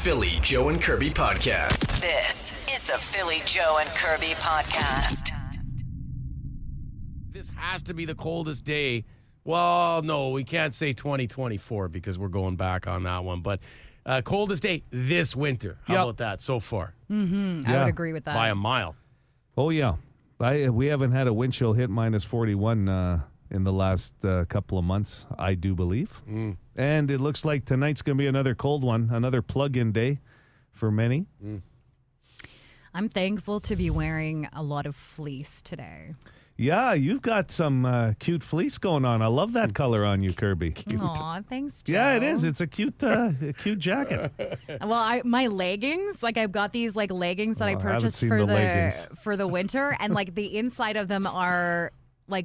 Philly Joe and Kirby podcast. This is the Philly Joe and Kirby podcast. This has to be the coldest day. Well, no, we can't say 2024 because we're going back on that one. But coldest day this winter. How about that so far? I would agree with that. By a mile. Oh, yeah. We haven't had a wind chill hit minus 41 in the last couple of months, I do believe. And it looks like tonight's going to be another cold one, another plug-in day for many. I'm thankful to be wearing a lot of fleece today. Yeah, you've got some cute fleece going on. I love that color on you, Kirby. Aw, thanks, Joe. Yeah, it is. It's a cute jacket. Well, my leggings, I've got these leggings that I purchased for the winter, and the inside of them are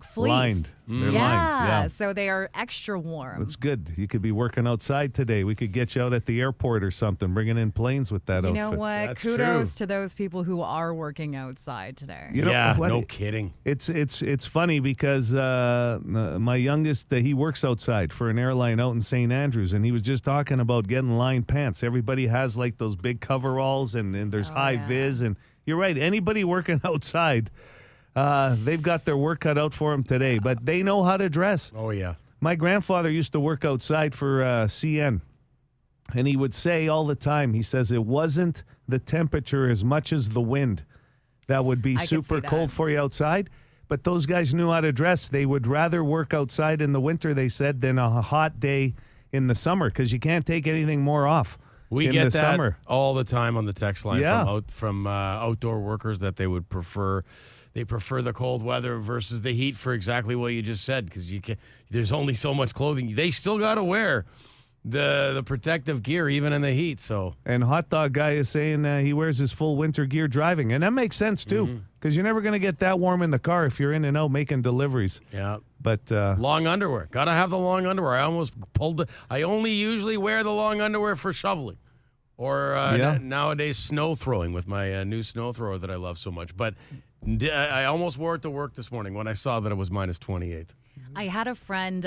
fleece. Lined. They're lined. Yeah. So they are extra warm. That's good. You could be working outside today. We could get you out at the airport or something, bringing in planes with that outfit. You know what? That's Kudos to those people who are working outside today. You know, no kidding. It's funny because my youngest, he works outside for an airline out in St. Andrews, and he was just talking about getting lined pants. Everybody has those big coveralls, and there's high vis, and you're right. Anybody working outside, they've got their work cut out for them today, but they know how to dress. Oh, yeah. My grandfather used to work outside for CN, and he would say all the time, he says it wasn't the temperature as much as the wind that would be super cold for you outside, but those guys knew how to dress. They would rather work outside in the winter, they said, than a hot day in the summer because you can't take anything more off. We in get the that summer. all the time on the text line from outdoor workers that they would prefer. They prefer the cold weather versus the heat for exactly what you just said because there's only so much clothing. They still got to wear the protective gear even in the heat. So And Hotdog guy is saying he wears his full winter gear driving, and that makes sense too because you're never going to get that warm in the car if you're in and out making deliveries. Yeah, but long underwear, gotta have the long underwear. I almost I only usually wear the long underwear for shoveling. Or nowadays snow throwing with my new snow thrower that I love so much. But I almost wore it to work this morning when I saw that it was minus 28. I had a friend.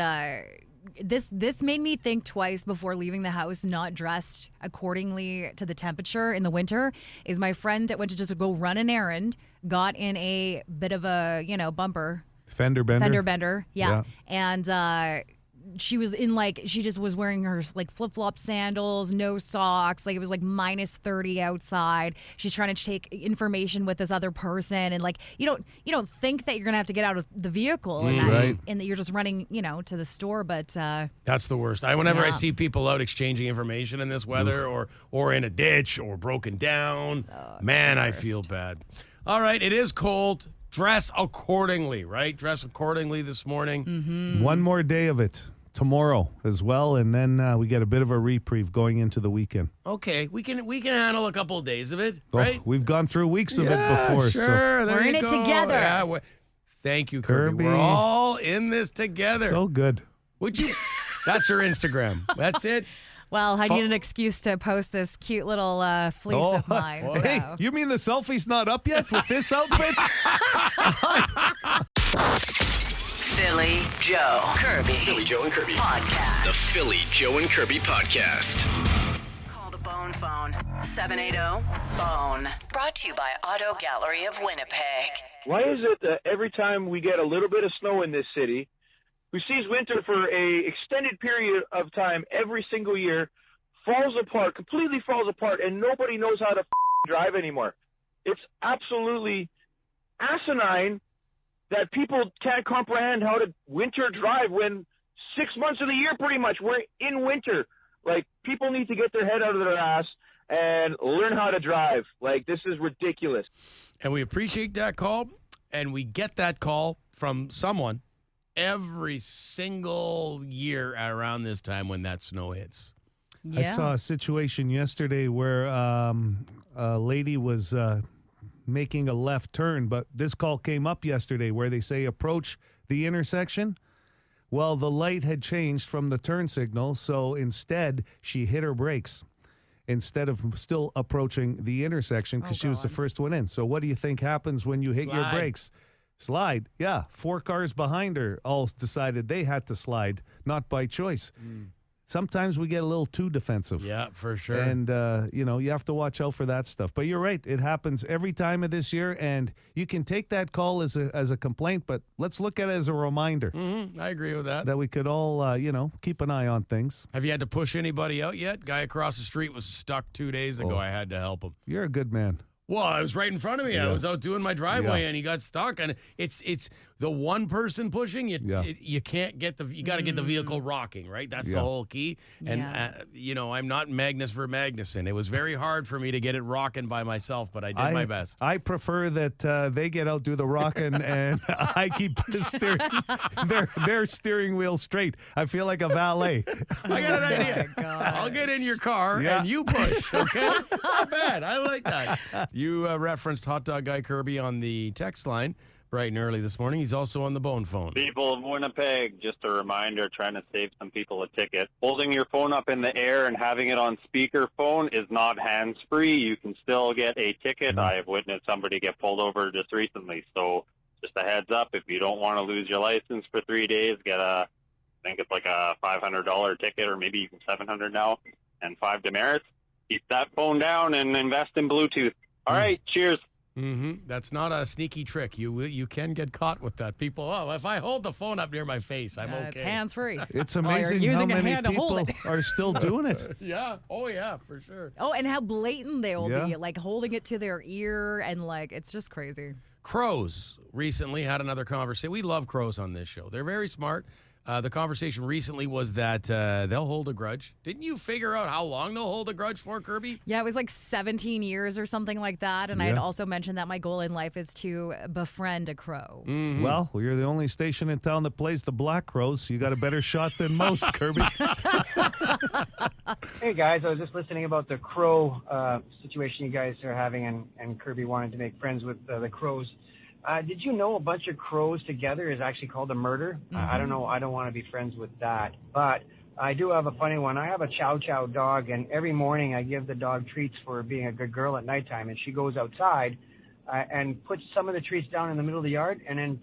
This made me think twice before leaving the house, not dressed accordingly to the temperature in the winter. Is my friend that went to just go run an errand, got in a bit of a bumper. Fender bender. Yeah. And she was in she just was wearing her flip-flop sandals, no socks. It was minus 30 outside. She's trying to take information with this other person, and you don't think that you're gonna have to get out of the vehicle and that you're just running to the store. But that's the worst. Whenever I see people out exchanging information in this weather or in a ditch or broken down, I feel bad. All right, it is cold. Dress accordingly, right? Dress accordingly this morning. Mm-hmm. One more day of it tomorrow as well, and then we get a bit of a reprieve going into the weekend. Okay, we can handle a couple of days of it, right? We've gone through weeks of it before. Sure, we're in it together. Yeah, thank you, Kirby. We're all in this together. So good. Would you? That's her Instagram. That's it. Well, I need an excuse to post this cute little fleece of mine. So. Hey, you mean the selfie's not up yet with this outfit? Philly Joe Kirby. Philly Joe and Kirby Podcast. The Philly Joe and Kirby podcast. Call the Bone phone. 780-BONE. Brought to you by Auto Gallery of Winnipeg. Why is it that every time we get a little bit of snow in this city, we seize winter for a extended period of time every single year, completely falls apart, and nobody knows how to drive anymore? It's absolutely asinine that people can't comprehend how to winter drive when 6 months of the year pretty much we're in winter. People need to get their head out of their ass and learn how to drive. This is ridiculous. And we appreciate that call, and we get that call from someone every single year around this time when that snow hits. Yeah. I saw a situation yesterday where a lady was making a left turn, but this call came up yesterday where they say approach the intersection. Well, the light had changed from the turn signal, so instead she hit her brakes instead of still approaching the intersection because she was the first one in. So what do you think happens when you hit your brakes? Slide. Yeah, 4 cars behind her all decided they had to slide, not by choice. sometimes we get a little too defensive. Yeah, for sure. And, you have to watch out for that stuff. But you're right. It happens every time of this year. And you can take that call as a complaint, but let's look at it as a reminder I agree with that. that we could all, keep an eye on things. Have you had to push anybody out yet? Guy across the street was stuck 2 days ago. I had to help him. You're a good man. Well, I was right in front of me. Yeah. I was out doing my driveway, Yeah. and he got stuck. And it's the one person pushing you. Yeah. You can't get you got to get the vehicle rocking, right? That's the Yeah. whole key. And Yeah. I'm not Magnus for Magnuson. It was very hard for me to get it rocking by myself, but I did my best. I prefer that they get out, do the rocking, and I keep their steering wheel straight. I feel like a valet. I got an idea. God. I'll get in your car Yeah. and you push, okay? Not bad. I like that. You referenced Hotdog Guy Kirby on the text line bright and early this morning. He's also on the bone phone. People of Winnipeg, just a reminder, trying to save some people a ticket. Holding your phone up in the air and having it on speakerphone is not hands-free. You can still get a ticket. I have witnessed somebody get pulled over just recently. So just a heads up, if you don't want to lose your license for 3 days, I think it's like a $500 ticket, or maybe even $700 now, and 5 demerits. Keep that phone down and invest in Bluetooth. All right, cheers. That's not a sneaky trick. You can get caught with that. People, if I hold the phone up near my face, I'm okay. It's hands free. It's amazing how using a many hand to hold people it. are still doing it. Yeah. Oh, yeah, for sure. Oh, and how blatant they will Yeah. be, like holding it to their ear, and like it's just crazy. Crows recently had another conversation. We love crows on this show. They're very smart. The conversation recently was that they'll hold a grudge. Didn't you figure out how long they'll hold a grudge for, Kirby? Yeah, it was like 17 years or something like that. And I had Yeah. also mentioned that my goal in life is to befriend a crow. Well, you're the only station in town that plays the Black Crows. You got a better shot than most, Kirby. Hey guys, I was just listening about the crow situation you guys are having, and Kirby wanted to make friends with the crows. Did you know a bunch of crows together is actually called a murder? I don't know. I don't want to be friends with that. But I do have a funny one. I have a Chow Chow dog, and every morning I give the dog treats for being a good girl at nighttime. And she goes outside and puts some of the treats down in the middle of the yard, and then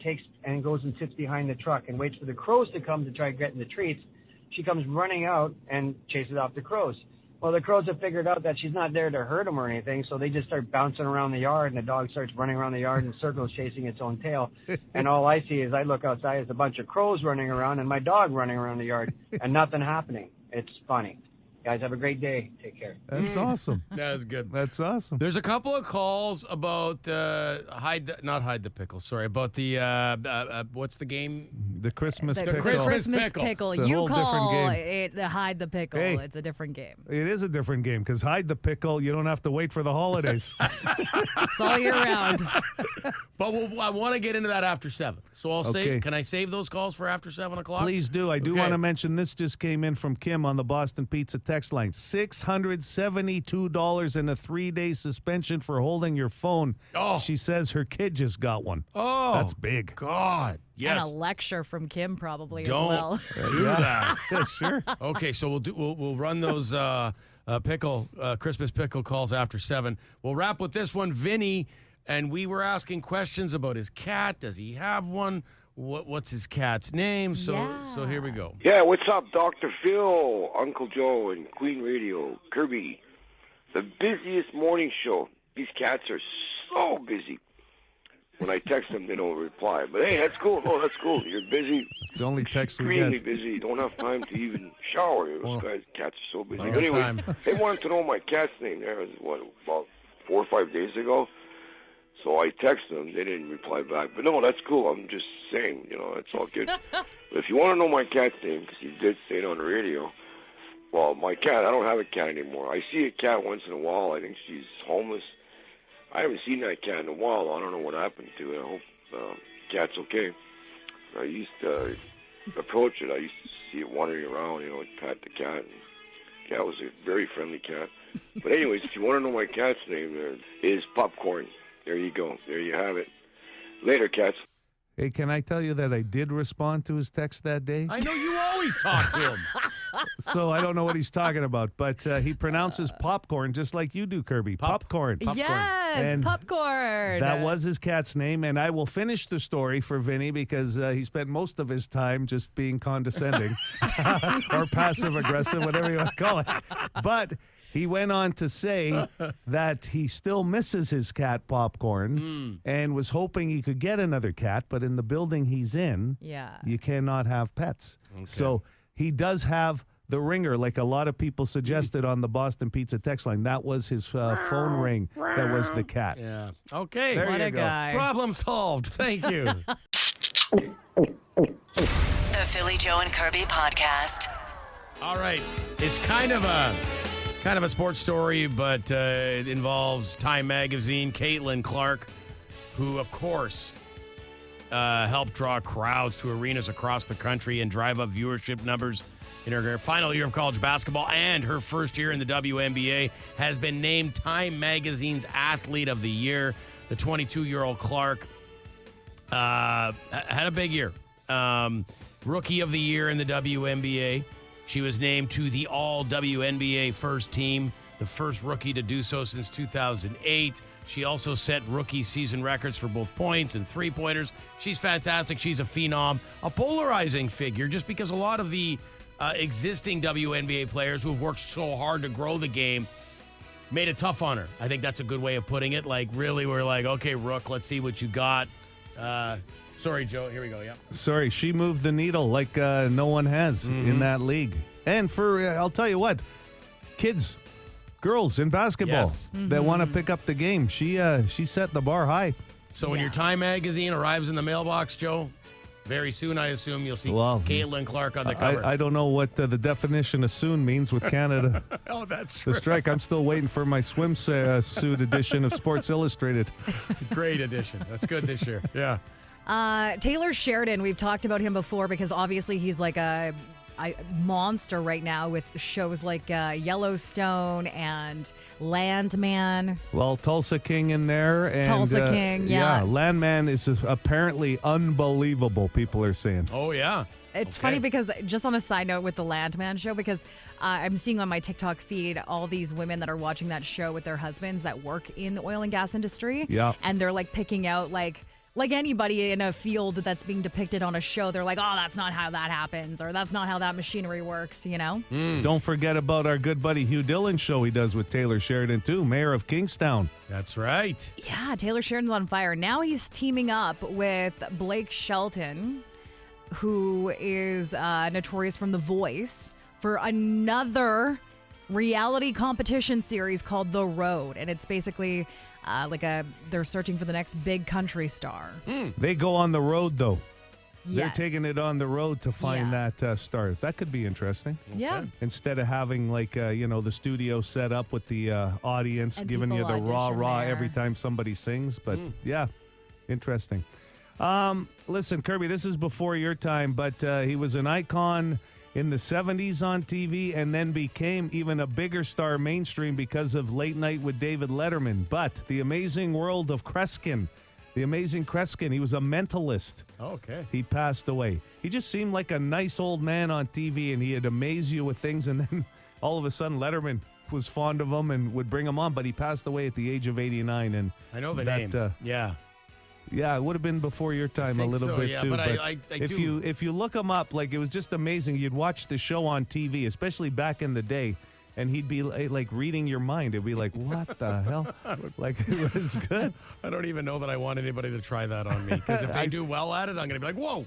goes and sits behind the truck and waits for the crows to come to try getting the treats. She comes running out and chases off the crows. Well, the crows have figured out that she's not there to hurt them or anything, so they just start bouncing around the yard, and the dog starts running around the yard in circles, chasing its own tail. And all I see is I look outside, there's a bunch of crows running around and my dog running around the yard, and nothing happening. It's funny. Guys, have a great day. Take care. That's awesome. That was good. That's awesome. There's a couple of calls about not hide the pickle. Sorry, about the what's the game? The Christmas The pickle. Christmas pickle. pickle. It's a You whole different call game. it the hide the pickle. Hey. It's a different game. It is a different game because hide the pickle, you don't have to wait for the holidays. It's all year round. But I want to get into that after 7. So I'll say, Okay. can I save those calls for after 7 o'clock? Please do. I do Okay. want to mention this just came in from Kim on the Boston Pizza text line. $672 and a 3-day suspension for holding your phone. Oh. She says her kid just got one. Oh, That's big. God. Yes. And a lecture from Kim probably Don't as well. do that. Yeah, sure. Okay, so we'll run those Christmas pickle calls after 7. We'll wrap with this one, Vinny, and we were asking questions about his cat. Does he have one? What's his cat's name? So here we go. Yeah, what's up, Dr. Phil, Uncle Joe, and Queen Radio, Kirby. The busiest morning show. These cats are so busy. When I text them, they don't reply. But hey, that's cool. Oh, that's cool. You're busy. It's the only text we Extremely get. busy. You don't have time to even shower. Those cats are so busy. Like But anyway, time. they wanted to know my cat's name. There was, about 4 or 5 days ago. So I texted them. They didn't reply back. But no, that's cool. I'm just saying, it's all good. But if you want to know my cat's name, because you did say it on the radio, well, my cat, I don't have a cat anymore. I see a cat once in a while. I think she's homeless. I haven't seen that cat in a while. I don't know what happened to it. I hope cat's okay. I used to approach it. I used to see it wandering around, pat the cat. And the cat was a very friendly cat. But anyways, if you want to know my cat's name, it is Popcorn. There you go. There you have it. Later, cats. Hey, can I tell you that I did respond to his text that day? I know you always talk to him. So I don't know what he's talking about, but he pronounces popcorn just like you do, Kirby. Popcorn. Yes, And popcorn. That was his cat's name, and I will finish the story for Vinny because he spent most of his time just being condescending or passive-aggressive, whatever you want to call it. But he went on to say that he still misses his cat, Popcorn, and was hoping he could get another cat, but in the building he's in, you cannot have pets. Okay. So he does have the ringer, like a lot of people suggested on the Boston Pizza text line. That was his phone ring. That was the cat. Yeah. Okay. There What you a go. guy. Problem solved. Thank you. The Philly Joe and Kirby podcast. All right. It's kind of a sports story, but it involves Time Magazine, Caitlin Clark, who, of course, helped draw crowds to arenas across the country and drive up viewership numbers in her final year of college basketball and her first year in the WNBA, has been named Time Magazine's Athlete of the Year. The 22-year-old Clark had a big year. Rookie of the Year in the WNBA. She was named to the All-WNBA first team, the first rookie to do so since 2008. She also set rookie season records for both points and three-pointers. She's fantastic. She's a phenom, a polarizing figure, just because a lot of the existing WNBA players who have worked so hard to grow the game made it tough on her. I think that's a good way of putting it. Like, really, we're like, okay, Rook, let's see what you got. Sorry, Joe. Here we go. Yeah. Sorry, she moved the needle like no one has in that league. And for, I'll tell you what, kids, girls in basketball that want to pick up the game, she set the bar high. So when your Time Magazine arrives in the mailbox, Joe, very soon, I assume, you'll see Caitlin Clark on the cover. I don't know what the definition of soon means with Canada. Oh, that's true. The strike. I'm still waiting for my swimsuit edition of Sports Illustrated. Great edition. That's good this year. Yeah. Taylor Sheridan, we've talked about him before because obviously he's like a monster right now with shows like Yellowstone and Landman. Well, Tulsa King in there. And, Tulsa King, yeah. Landman is apparently unbelievable, people are saying. Oh, yeah. It's funny because, just on a side note with the Landman show, because I'm seeing on my TikTok feed all these women that are watching that show with their husbands that work in the oil and gas industry. Yeah. And they're like picking out like anybody in a field that's being depicted on a show, they're like, oh, that's not how that happens, or that's not how that machinery works, you know? Don't forget about our good buddy Hugh Dillon's show he does with Taylor Sheridan, too, mayor of Kingstown. That's right. Yeah, Taylor Sheridan's on fire. Now he's teaming up with Blake Shelton, who is notorious from The Voice, for another reality competition series called The Road. And it's basically they're searching for the next big country star. They go on the road, though. Yes. They're taking it on the road to find that star. That could be interesting. Yeah. Instead of having the studio set up with the audience And giving you the people raw audition there. every time somebody sings. But yeah, interesting. Listen, Kirby, this is before your time, but he was an icon in the 70s on TV and then became even a bigger star mainstream because of Late Night with David Letterman. But The Amazing World of Kreskin. The Amazing Kreskin. He was a mentalist. Oh, okay. He passed away. He just seemed like a nice old man on TV, and he'd amaze you with things, and then all of a sudden Letterman was fond of him and would bring him on, but he passed away at the age of 89. And I know the name. Yeah. Yeah, it would have been before your time a little bit too. But if you look him up, like, it was just amazing. You'd watch the show on TV, especially back in the day, and he'd be like reading your mind. It'd be like, what the hell? Like, it was good. I don't even know that I want anybody to try that on me, because if they do well at it, I'm going to be like, whoa.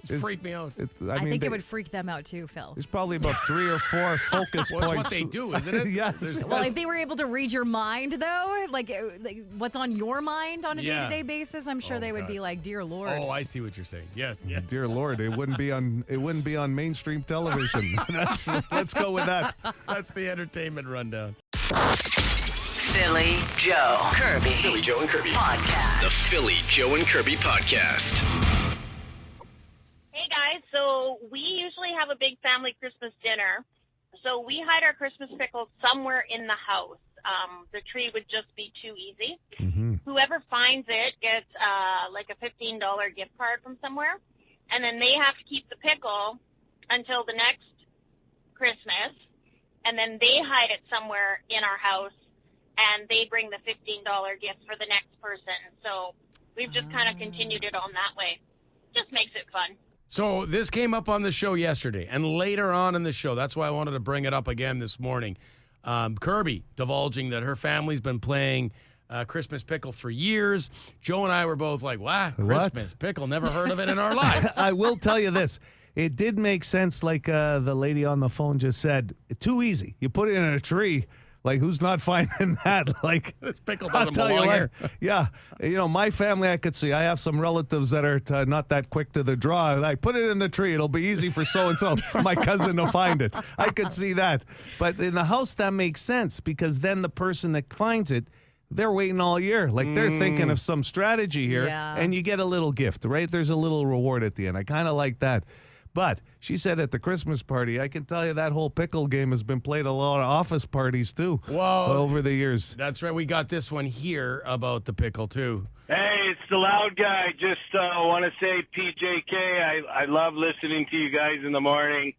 It's freaked me out. I think it would freak them out too, Phil. There's probably about 3 or 4 focus Well, it's points. what they do, isn't it? Yes. Well, if they were able to read your mind, though, like what's on your mind on a day-to-day basis, I'm sure they would be like, "Dear Lord." Oh, I see what you're saying. Yes, yes. Dear Lord, it wouldn't be on mainstream television. Let's go with that. That's the entertainment rundown. Philly Joe Kirby. Philly Joe and Kirby. Podcast. The Philly Joe and Kirby Podcast. Hey guys, so we usually have a big family Christmas dinner. So we hide our Christmas pickles somewhere in the house. The tree would just be too easy. Mm-hmm. Whoever finds it gets like a $15 gift card from somewhere, and then they have to keep the pickle until the next Christmas, and then they hide it somewhere in our house, and they bring the $15 gift for the next person. So we've just kind of continued it on that way. Just makes it fun. So this came up on the show yesterday, and later on in the show, that's why I wanted to bring it up again this morning. Kirby divulging that her family's been playing Christmas pickle for years. Joe and I were both like, wow, Christmas pickle, never heard of it in our lives. I will tell you this. It did make sense, like the lady on the phone just said. Too easy. You put it in a tree. Like, who's not finding that? Like, this pickle I'll doesn't tell you belong what, here. yeah. You know, my family, I could see. I have some relatives that are not that quick to the draw. Like, put it in the tree. It'll be easy for so-and-so, my cousin, to find it. I could see that. But in the house, that makes sense because then the person that finds it, they're waiting all year. Like, they're thinking of some strategy here, and you get a little gift, right? There's a little reward at the end. I kind of like that. But she said at the Christmas party, I can tell you that whole pickle game has been played at a lot of office parties, too, over the years. That's right. We got this one here about the pickle, too. Hey, it's the loud guy. Just want to say, PJK, I love listening to you guys in the morning.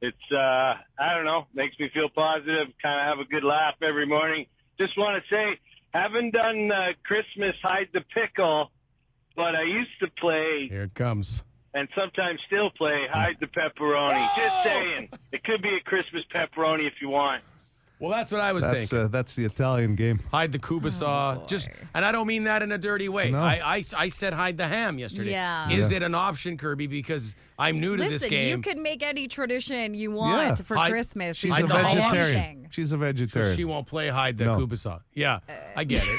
It's, I don't know, makes me feel positive, kind of have a good laugh every morning. Just want to say, haven't done Christmas Hide the Pickle, but I used to play. Here it comes. And sometimes still play Hide the Pepperoni. Just saying. It could be a Christmas pepperoni if you want. Well, that's what I was thinking. That's the Italian game. Hide the kubasa. And I don't mean that in a dirty way. No. I said hide the ham yesterday. Yeah. Is it an option, Kirby? Because I'm new to this game. You can make any tradition you want for Christmas. She's a vegetarian. She's a vegetarian. So she won't play hide the kubasa. Yeah, I get it.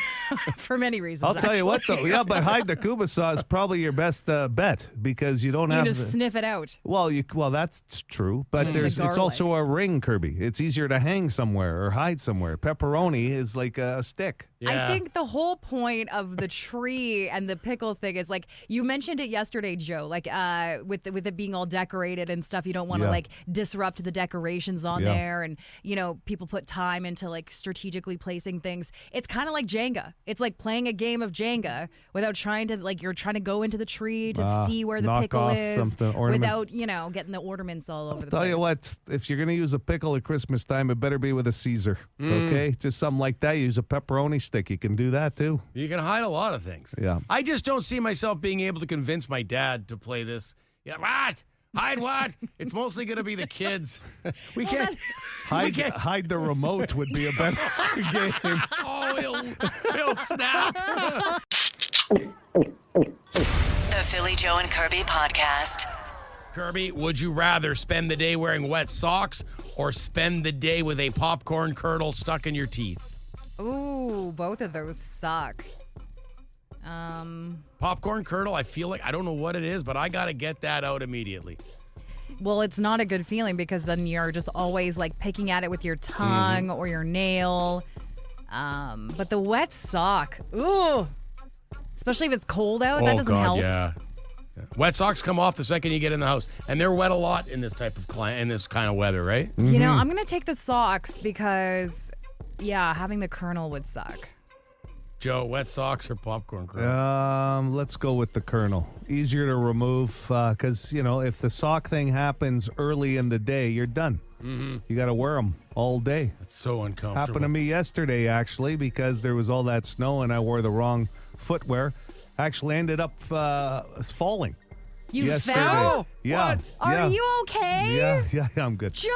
For many reasons. I'll tell you what, though. Yeah, but hide the kubasa is probably your best bet because you don't have to sniff it out. Well, that's true. But it's also a ring, Kirby. It's easier to hang somewhere or hide somewhere. Pepperoni is like a stick. Yeah. I think the whole point of the tree and the pickle thing is like you mentioned it yesterday, Joe. Like with it being all decorated and stuff, you don't want to like disrupt the decorations on there, and people put time into like strategically placing things. It's kind of like Jenga. It's like playing a game of Jenga without trying to you're trying to go into the tree to see where the pickle is without getting the ornaments all over the place. Tell you what, if you're gonna use a pickle at Christmas time, it better be with a Caesar. Okay, just something like that. Use a pepperoni stick. You can do that too. You can hide a lot of things. Yeah. I just don't see myself being able to convince my dad to play this. Yeah, what? Hide what? It's mostly going to be the kids. We can't. Hide the remote would be a better game. Oh, he'll snap. The Philly Joe and Kirby podcast. Kirby, would you rather spend the day wearing wet socks or spend the day with a popcorn kernel stuck in your teeth? Ooh, both of those suck. Popcorn kernel, I feel like, I don't know what it is, but I got to get that out immediately. Well, it's not a good feeling because then you're just always like picking at it with your tongue or your nail. But the wet sock, ooh, especially if it's cold out, that doesn't help. Yeah. Wet socks come off the second you get in the house, and they're wet a lot in this type of in this kind of weather, right? I'm gonna take the socks because, having the kernel would suck. Joe, wet socks or popcorn kernel? Let's go with the kernel. Easier to remove because if the sock thing happens early in the day, you're done. You got to wear them all day. It's so uncomfortable. Happened to me yesterday actually because there was all that snow and I wore the wrong footwear. Actually ended up falling. You yesterday. fell? Yeah. What? Are you okay? Yeah, I'm good. Joe!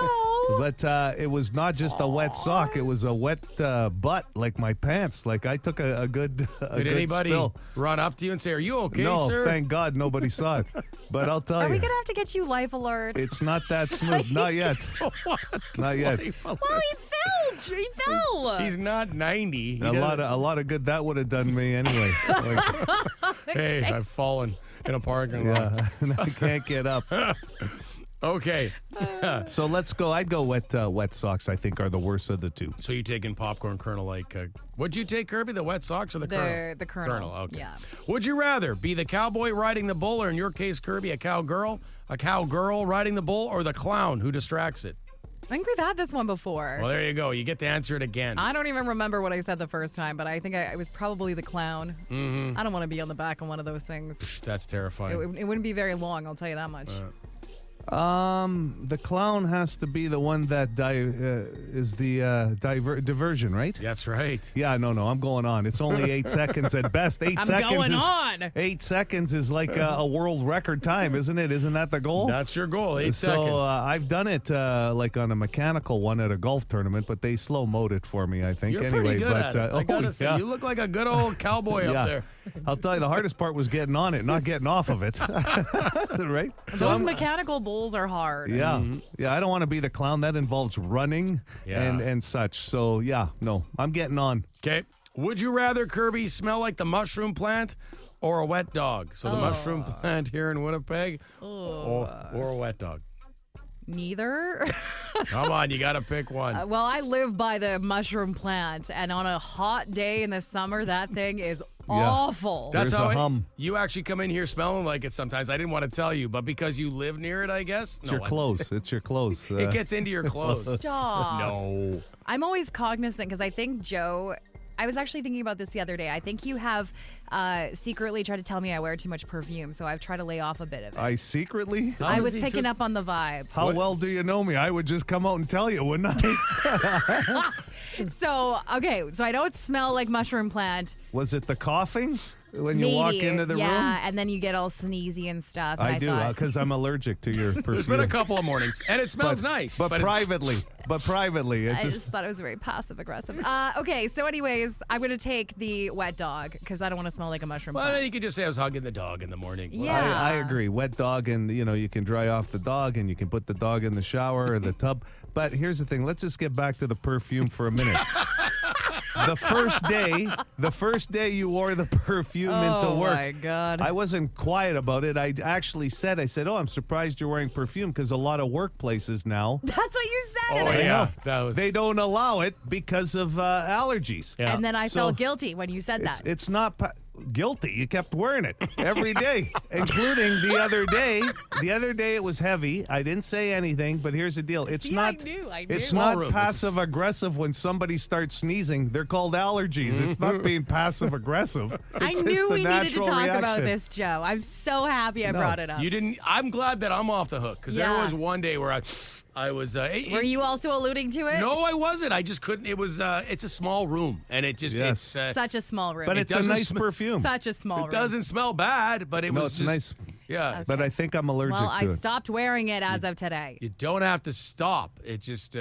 But it was not just a wet sock. It was a wet butt, like my pants. Like I took a good Did good anybody spill. run up to you and say, are you okay, no, sir? thank God nobody saw it. But I'll tell Are you. we going to have to get you Life Alert? It's not that smooth. Not yet. Not yet. Well, he fell. He fell. He's not 90. A lot of good that would have done me anyway. Hey, I've fallen in a parking lot. Yeah, and I can't get up. Okay. So let's go. I'd go wet socks. I think are the worst of the two. So you taking popcorn kernel like? What'd you take, Kirby? The wet socks or the kernel? The kernel. Okay. Yeah. Would you rather be the cowboy riding the bull, or in your case, Kirby, a cowgirl riding the bull, or the clown who distracts it? I think we've had this one before. Well, there you go. You get to answer it again. I don't even remember what I said the first time, but I think I was probably the clown. I don't want to be on the back of one of those things. That's terrifying. It wouldn't be very long, I'll tell you that much. The clown has to be the one that is the diversion, right? That's right. Yeah, no, I'm going on. It's only 8 seconds at best. 8 seconds going is on. 8 seconds is like a world record time, isn't it? Isn't that the goal? That's your goal, 8 seconds. So I've done it like on a mechanical one at a golf tournament, but they slow-moed it for me, I think. You're anyway, pretty good but, at it. I gotta say, yeah. you look like a good old cowboy up there. I'll tell you, the hardest part was getting on it, not getting off of it. Right? Those mechanical bowls are hard. Yeah. Yeah, I don't want to be the clown. That involves running and such. So, yeah, no, I'm getting on. Okay. Would you rather, Kirby, smell like the mushroom plant or a wet dog? So the mushroom plant here in Winnipeg or a wet dog? Neither. Come on, you got to pick one. Well, I live by the mushroom plant, and on a hot day in the summer, that thing is awful. That's There's how a hum. You actually come in here smelling like it sometimes. I didn't want to tell you, but because you live near it, I guess. It's your clothes. It's your clothes. It gets into your clothes. Stop. No. I'm always cognizant because I think, Joe, I was actually thinking about this the other day. I think you have secretly tried to tell me I wear too much perfume, so I've tried to lay off a bit of it. I secretly? I was picking up on the vibes. How well do you know me? I would just come out and tell you, wouldn't I? So I don't smell like mushroom plant. Was it the coughing when you walk into the room? Yeah, and then you get all sneezy and stuff. I and do, because I'm allergic to your perfume. There's been a couple of mornings, and it smells nice. But privately. It's I just thought it was very passive aggressive. Okay, so anyways, I'm going to take the wet dog because I don't want to smell like a mushroom Well, plant. then you could just say I was hugging the dog in the morning. Yeah. I agree. Wet dog, and you can dry off the dog, and you can put the dog in the shower or the tub. But here's the thing. Let's just get back to the perfume for a minute. The first day you wore the perfume into work. Oh my God. I wasn't quiet about it. I actually said, I'm surprised you're wearing perfume because a lot of workplaces now. That's what you said. Oh, and yeah. They don't allow it because of allergies. Yeah. And then I felt guilty when you said that. It's not guilty. You kept wearing it every day, including the other day. The other day it was heavy. I didn't say anything, but here's the deal. It's not. I knew. It's not passive aggressive when somebody starts sneezing. They're called allergies. It's not being passive aggressive. I knew we needed to talk about this, Joe. I'm so happy I brought it up. You didn't. I'm glad that I'm off the hook because there was one day where I was. Were you also alluding to it? No, I wasn't. I just couldn't. It was. It's a small room, and it just. Yes. It's such a small room. But it's a nice perfume. Such a small room. It doesn't smell bad, but it was it's just nice. Yeah. Okay. But I think I'm allergic Well, to I it. stopped wearing it as of today. You don't have to stop. It just.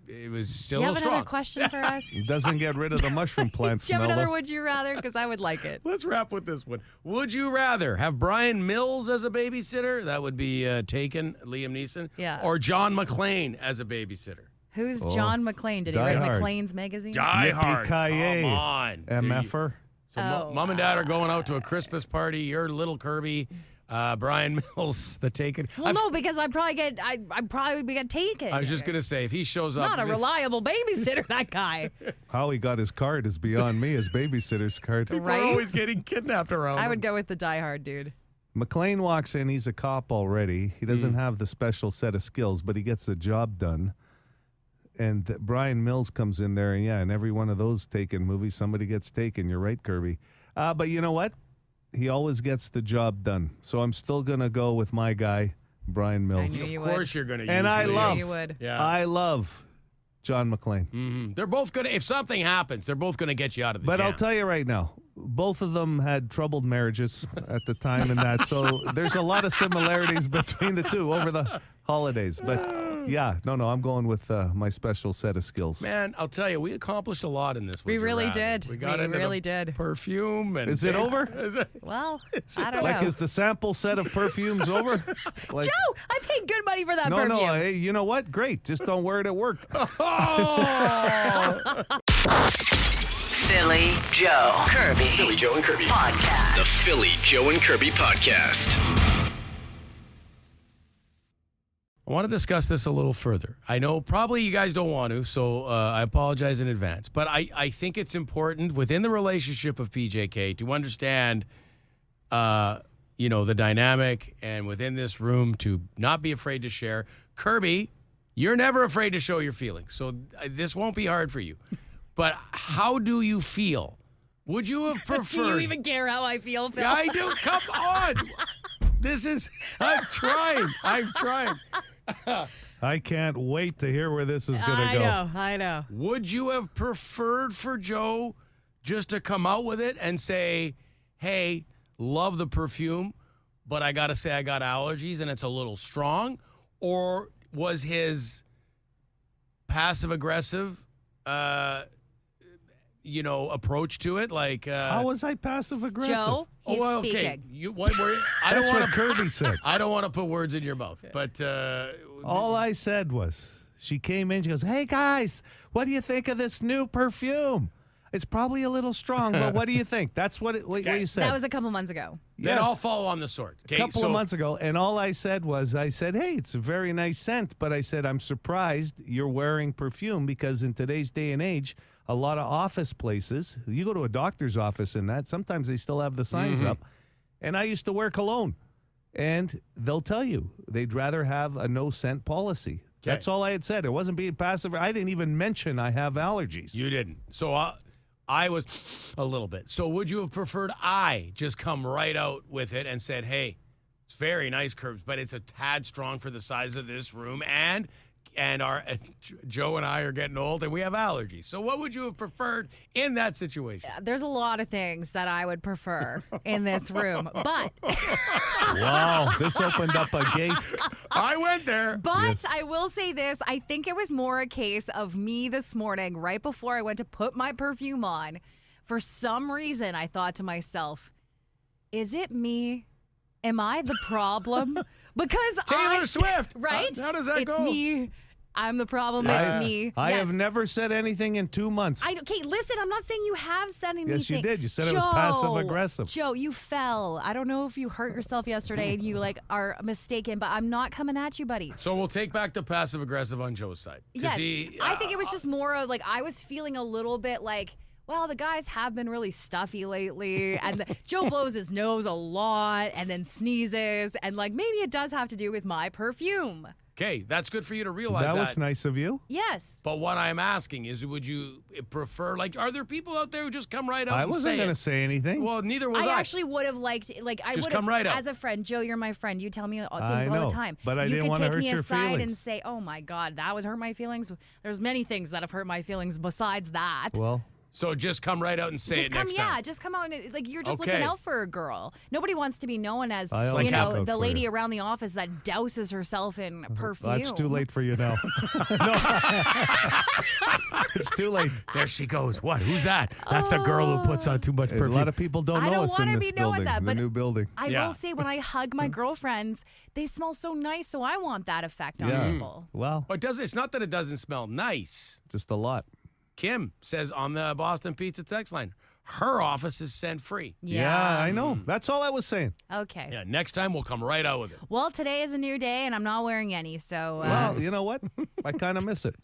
It was still. Do you have strong. another question for us? It doesn't get rid of the mushroom plant Do you have smell. another though. would you rather? Because I would like it. Let's wrap with this one. Would you rather have Brian Mills as a babysitter? That would be Taken, Liam Neeson. Yeah. Or John McClane as a babysitter? Who's John McClane? Did he Die write Hard. McClane's magazine? Die Hard. Yippee-ki-yay. Come on. MFer. So mom and dad are going out to a Christmas party. You're little Kirby. Brian Mills, the Taken. Well, no, because I probably would get taken. I was just going to say, if he shows up. Not a reliable babysitter, that guy. How he got his card is beyond me, his babysitter's card. People are always getting kidnapped around I him. would go with the Die Hard dude. McClane walks in, he's a cop already. He doesn't have the special set of skills, but he gets the job done. And Brian Mills comes in there, and in every one of those Taken movies, somebody gets taken. You're right, Kirby. But you know what? He always gets the job done. So I'm still going to go with my guy, Brian Mills. I knew you Of course you're going to use And I Liam. love, you would. Yeah. I love John McClane. Mm-hmm. They're both going to, if something happens, they're both going to get you out of the But jam. I'll tell you right now, both of them had troubled marriages at the time and that. So there's a lot of similarities between the two over the holidays. But yeah, no, I'm going with my special set of skills. Man, I'll tell you, we accomplished a lot in this. We Would You really Rather. did. We got We into really the did. perfume. And Is it over? Well, I don't Like, know. is the sample set of perfumes over? Like, Joe, I paid good money for that perfume. no, hey, you know what? Great. Just don't wear it at work. Philly Joe Kirby. Philly Joe and Kirby. Podcast. The Philly Joe and Kirby Podcast. I want to discuss this a little further. I know probably you guys don't want to, so I apologize in advance. But I think it's important within the relationship of PJK to understand, the dynamic, and within this room to not be afraid to share. Kirby, you're never afraid to show your feelings, so this won't be hard for you. But how do you feel? Would you have preferred? Do you even care how I feel, Phil? Yeah, I do. Come on. I'm trying. I can't wait to hear where this is going to go. I know. Would you have preferred for Joe just to come out with it and say, hey, love the perfume, but I got to say I got allergies and it's a little strong? Or was his passive-aggressive, approach to it like... How was I passive-aggressive? Joe, he's okay. speaking. That's what Kirby said. I don't want to put words in your mouth, but... All I said was, she came in, she goes, hey, guys, what do you think of this new perfume? It's probably a little strong, but what do you think? That's what you said. That was a couple months ago. Then I'll follow on the sword. A couple of months ago, and all I said was, hey, it's a very nice scent, but I said, I'm surprised you're wearing perfume because in today's day and age, a lot of office places, you go to a doctor's office and that, sometimes they still have the signs up, and I used to wear cologne. And they'll tell you they'd rather have a no-scent policy. Okay. That's all I had said. It wasn't being passive. I didn't even mention I have allergies. You didn't. So I was a little bit. So would you have preferred I just come right out with it and said, hey, it's very nice, Curbs, but it's a tad strong for the size of this room, and our Joe and I are getting old and we have allergies. So what would you have preferred in that situation? There's a lot of things that I would prefer in this room, but wow, this opened up a gate. I went there. But yes. I will say this, I think it was more a case of me this morning, right before I went to put my perfume on. For some reason, I thought to myself, is it me? Am I the problem? Because Taylor Swift, right? How does that go? It's me. I'm the problem. It's me. I have never said anything in 2 months. Okay, listen, I'm not saying you have said anything. Yes, you did. You said it was passive-aggressive. Joe, you fell. I don't know if you hurt yourself yesterday and you are mistaken, but I'm not coming at you, buddy. So we'll take back the passive-aggressive on Joe's side. Yes, I think it was just more of I was feeling a little bit well, the guys have been really stuffy lately, and Joe blows his nose a lot and then sneezes, and maybe it does have to do with my perfume. Okay, that's good for you to realize that. That was nice of you. Yes. But what I'm asking is, would you prefer, are there people out there who just come right out I and say wasn't going to say anything. Well, neither was I. I actually would have liked, I would have, come right out. as a friend, Joe, you're my friend. You tell me things all the time. But I didn't want to hurt your feelings. You could take me aside and say, oh my God, that would hurt my feelings. There's many things that have hurt my feelings besides that. Well. So just come right out and say it next time. Yeah, just come out and you're just looking out for a girl. Nobody wants to be known as the lady around the office that douses herself in perfume. Well, that's too late for you now. No, it's too late. There she goes. What? Who's that? That's the girl who puts on too much perfume. A lot of people don't know us in this building, the new building. I will say, when I hug my girlfriends, they smell so nice, so I want that effect on people. Well, it's not that it doesn't smell nice. Just a lot. Kim says on the Boston Pizza text line, her office is scent-free. Yeah, I know. That's all I was saying. Okay. Yeah, next time we'll come right out with it. Well, today is a new day, and I'm not wearing any, so... Well, you know what? I kind of miss it.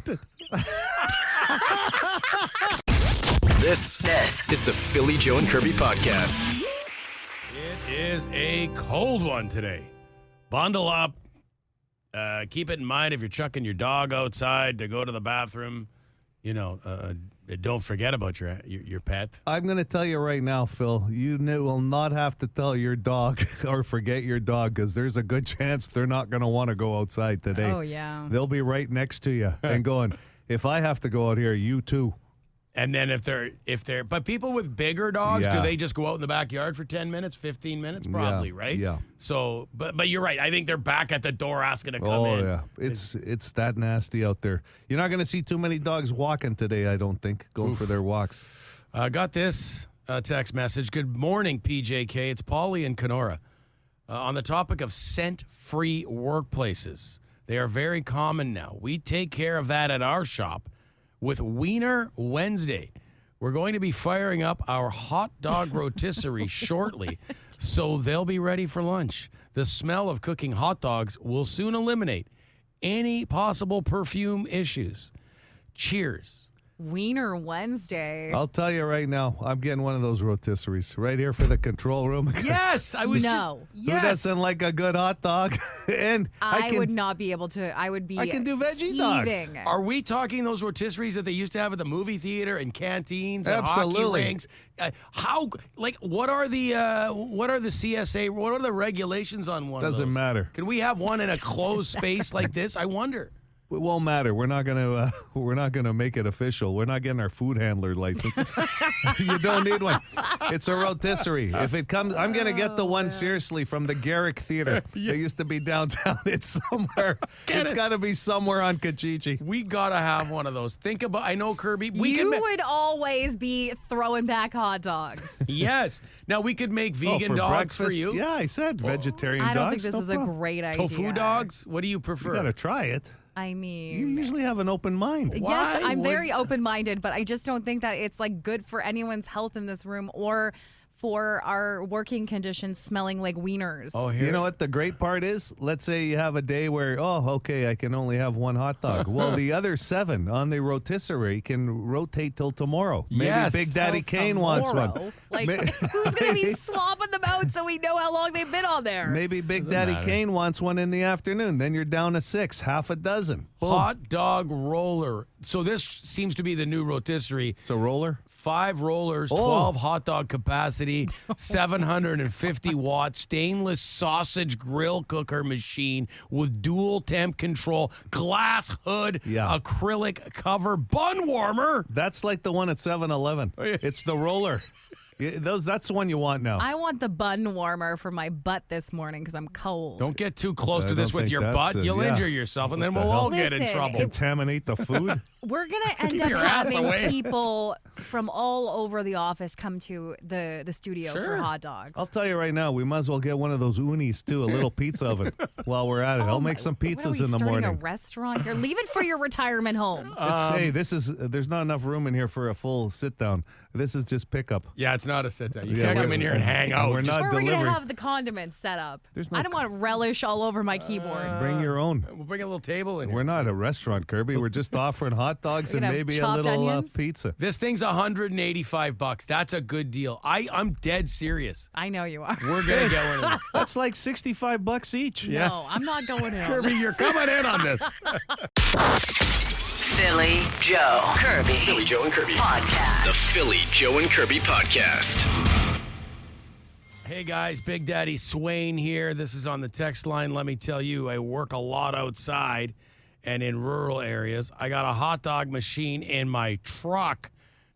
This is the Philly Joe and Kirby podcast. It is a cold one today. Bundle up. Keep it in mind if you're chucking your dog outside to go to the bathroom. Don't forget about your pet. I'm going to tell you right now, Phil, you will not have to tell your dog or forget your dog, because there's a good chance they're not going to want to go outside today. Oh, yeah. They'll be right next to you and going, if I have to go out here, you too. And then if they're but people with bigger dogs, do they just go out in the backyard for 10 minutes, 15 minutes? Probably, right? Yeah. So, but you're right. I think they're back at the door asking to come in. Oh, yeah. It's that nasty out there. You're not going to see too many dogs walking today, I don't think, going for their walks. Got this text message. Good morning, PJK. It's Paulie and Kenora. On the topic of scent-free workplaces, they are very common now. We take care of that at our shop with Wiener Wednesday. We're going to be firing up our hot dog rotisserie shortly, so they'll be ready for lunch. The smell of cooking hot dogs will soon eliminate any possible perfume issues. Cheers. Wiener Wednesday. I'll tell you right now, I'm getting one of those rotisseries right here for the control room. Yes, I was just. No. Who doesn't like a good hot dog? And I would not be able to. I would be. I can do veggie dogs. heaving. Are we talking those rotisseries that they used to have at the movie theater and canteens and Absolutely. hockey rinks? What are the CSA? What are the regulations on one? Doesn't of those? matter. Can we have one in a closed space like this? I wonder. It won't matter. We're not gonna make it official. We're not getting our food handler license. You don't need one. It's a rotisserie. If it comes, I'm gonna get the one seriously from the Garrick Theater. They used to be downtown. It's somewhere. It's got to be somewhere on Kijiji. We gotta have one of those. Think about. I know, Kirby. You would always be throwing back hot dogs. Yes. Now we could make vegan dogs for breakfast? you. Yeah, I said vegetarian I dogs. don't think this is a great idea. Tofu dogs. What do you prefer? You gotta try it. I mean, You usually have an open mind. yes, I'm very open-minded, but I just don't think that it's like good for anyone's health in this room or for our working conditions smelling like wieners. Oh, here. You know what the great part is? Let's say you have a day where, I can only have one hot dog. Well, the other 7 on the rotisserie can rotate till tomorrow. Maybe Yes. Big Daddy Till Kane wants one. tomorrow? Like, who's going to be swapping them out so we know how long they've been on there? Maybe Big Daddy matter. Kane wants one in the afternoon. Then you're down to 6, half a dozen. Boom. Hot dog roller. So this seems to be the new rotisserie. It's a roller? 5 rollers, 12 hot dog capacity, 750 watt stainless sausage grill cooker machine with dual temp control, glass hood, acrylic cover, bun warmer. That's like the one at 7-Eleven. It's the roller. That's the one you want now. I want the bun warmer for my butt this morning because I'm cold. Don't get too close I to this don't with think your that's butt. it, You'll yeah. injure yourself, and then What we'll the all hell? get in Listen, trouble. Contaminate the food? We're going to end Keep up your ass having away. people from all over the office come to the studio for Sure. hot dogs. I'll tell you right now, we might as well get one of those unis too, a little pizza oven while we're at it. I'll make some What are pizzas we in the starting morning. a restaurant here? Leave it for your retirement home. Hey, there's not enough room in here for a full sit down. This is just pickup. Yeah, it's not a sit down. You Yeah, can't come we're- in here and hang out. we're Just not Where are we going to delivering. have the condiments set up? There's no I don't want relish all over my keyboard. Bring your own. We'll bring a little table in here. We're not a restaurant, Kirby. We're just offering hot dogs We're and gonna have maybe a chopped little onions? pizza. This thing's $185. That's a good deal. I'm dead serious. I know you are. We're gonna get one of these. That's like $65 each. Yeah. No, I'm not going in. Kirby, you're coming in on this. Philly Joe Kirby. Philly Joe and Kirby. Podcast. The Philly Joe and Kirby podcast. Hey guys, Big Daddy Swain here. This is on the text line. Let me tell you, I work a lot outside and in rural areas. I got a hot dog machine in my truck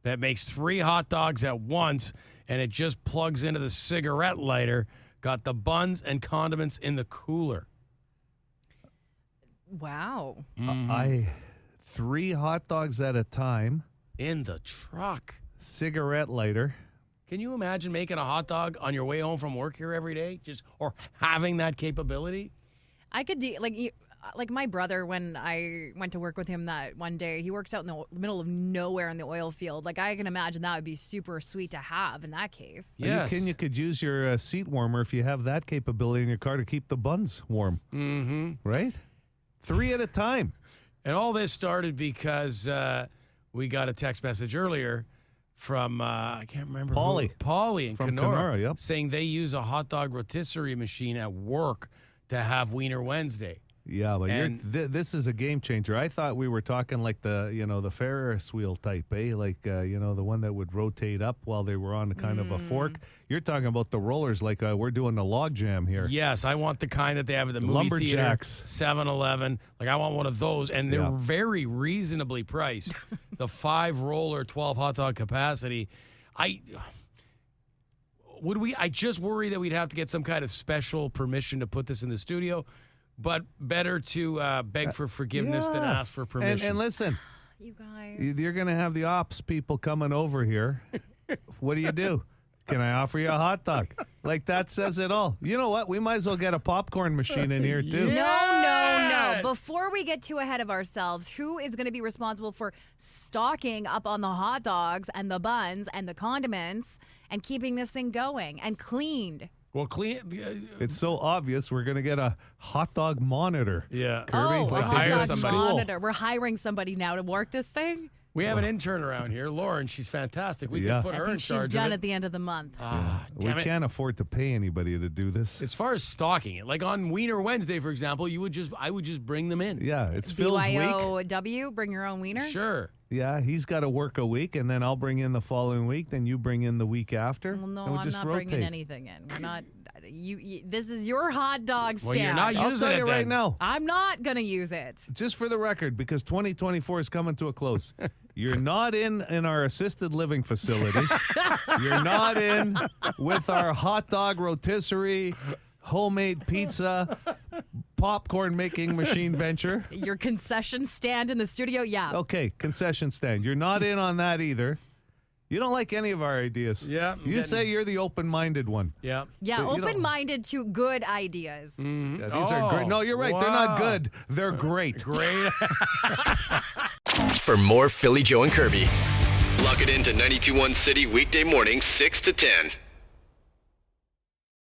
that makes 3 hot dogs at once, and it just plugs into the cigarette lighter. Got the buns and condiments in the cooler. Wow. 3 hot dogs at a time, In the truck. cigarette lighter. Can you imagine making a hot dog on your way home from work here every day? Or having that capability? I could do like my brother when I went to work with him that one day. He works out in the middle of nowhere in the oil field. Like I can imagine that would be super sweet to have in that case. Yes. You could use your seat warmer if you have that capability in your car to keep the buns warm. Mm-hmm. Right? 3 at a time. And all this started because we got a text message earlier from, I can't remember. Paulie. Paulie in From Kenora. Kenora, yep. Saying they use a hot dog rotisserie machine at work to have Wiener Wednesday. Yeah, but And- this is a game changer. I thought we were talking like the Ferris wheel type, like the one that would rotate up while they were on kind of a fork. You're talking about the rollers, like we're doing the log jam here. Yes, I want the kind that they have at the movie Lumberjacks. theater, 7-Eleven. Like I want one of those, and they're Yeah. very reasonably priced. The 5 roller, 12 hot dog capacity. I just worry that we'd have to get some kind of special permission to put this in the studio. But better to beg for forgiveness than Yeah. ask for permission. And listen, You guys. you're going to have the ops people coming over here. What do? Can I offer you a hot dog? Like that says it all. You know what? We might as well get a popcorn machine in here too. Yes. No. Before we get too ahead of ourselves, who is going to be responsible for stocking up on the hot dogs and the buns and the condiments and keeping this thing going and cleaned? Well, clean. It's so obvious. We're going to get a hot dog monitor. Yeah. Kirby, a like hot hire dog somebody. monitor. We're hiring somebody now to work this thing? We have an intern around here, Lauren. She's fantastic. We can put her in charge she's done of it. at the end of the month. We can't afford to pay anybody to do this. As far as stocking it, like on Wiener Wednesday, for example, I would just bring them in. Yeah, it's Phil's week. BYOW, bring your own wiener? Sure. Yeah, he's got to work a week, and then I'll bring in the following week. Then you bring in the week after. Well, no, and we'll I'm just not rotate. bringing anything in. We're not. You this is your hot dog stand. Well, you're not I'll using tell it you then. right now. I'm not gonna use it. Just for the record, because 2024 is coming to a close. You're not in our assisted living facility. You're not in with our hot dog rotisserie, homemade pizza, popcorn making machine venture. Your concession stand in the studio, yeah. Okay, concession stand. You're not in on that either. You don't like any of our ideas. Yeah. You say you're the open-minded one. Yeah. Yeah, But you don't- open-minded to good ideas. Yeah, these are great. No, you're right. They're not good. They're great. Great. For more Philly, Joe, and Kirby, log it into 92.1 City weekday mornings 6 to 10.